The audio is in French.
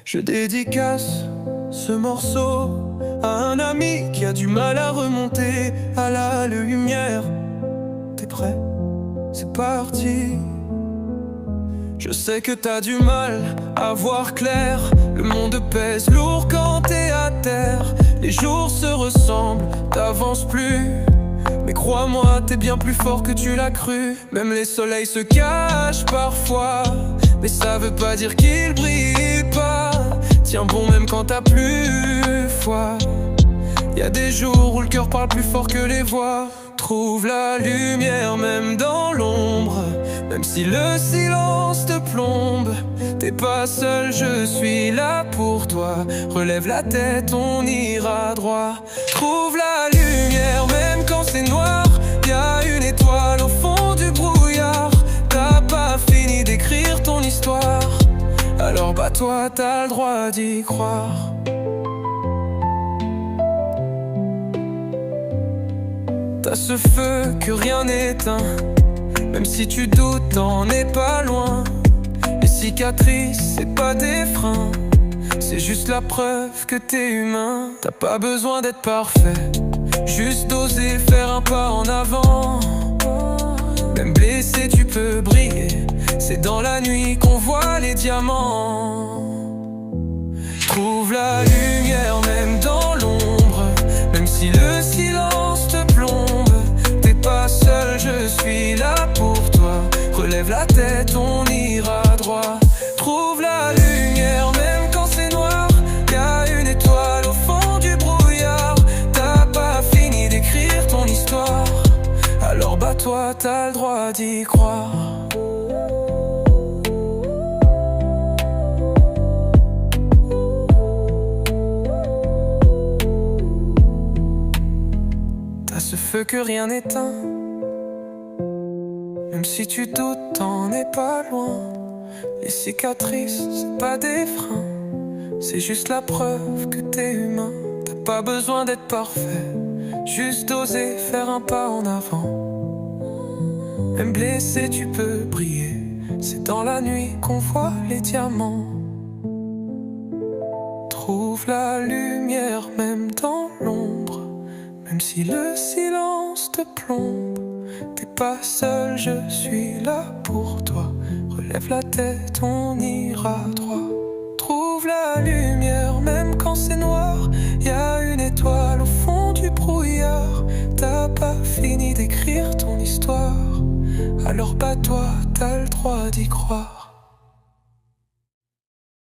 Je dédicace ce morceau à un ami qui a du mal à remonter à la lumière. T'es prêt? C'est parti. Je sais que t'as du mal à voir clair. Le monde pèse lourd quand t'es à terre. Les jours se ressemblent, t'avances plus. Mais crois-moi, t'es bien plus fort que tu l'as cru. Même les soleils se cachent parfois, mais ça veut pas dire qu'ils brillent pas. Tiens bon même quand t'as plus foi. Y'a des jours où le cœur parle plus fort que les voix. Trouve la lumière même dans l'ombre, même si le silence te plombe. T'es pas seul, je suis là pour toi. Relève la tête, on ira droit. Trouve la lumière même quand c'est noir. Y'a une étoile au fond du brouillard. T'as pas fini d'écrire ton histoire, alors bats-toi, t'as le droit d'y croire. T'as ce feu que rien n'éteint. Même si tu doutes, t'en es pas loin. Les cicatrices, c'est pas des freins, c'est juste la preuve que t'es humain. T'as pas besoin d'être parfait, juste d'oser faire un pas en avant. Même blessé, tu peux briller. C'est dans la nuit qu'on voit les diamants. Trouve la lumière même dans l'ombre, même si le silence te plombe. T'es pas seul, je suis là pour toi. Relève la tête, on ira droit. Trouve la lumière même quand c'est noir. Y'a une étoile au fond du brouillard. T'as pas fini d'écrire ton histoire, alors bats-toi, t'as le droit d'y croire. T'as ce feu que rien n'éteint. Même si tu doutes, t'en es pas loin. Les cicatrices, c'est pas des freins, c'est juste la preuve que t'es humain. T'as pas besoin d'être parfait, juste d'oser faire un pas en avant. Même blessé, tu peux briller. C'est dans la nuit qu'on voit les diamants. Trouve la lumière même dans l'ombre, même si le silence te plombe. T'es pas seul, je suis là pour toi. Relève la tête, on ira droit. Trouve la lumière même quand c'est noir. Y'a une étoile au fond du brouillard. T'as pas fini d'écrire ton histoire, alors bats-toi, t'as le droit d'y croire.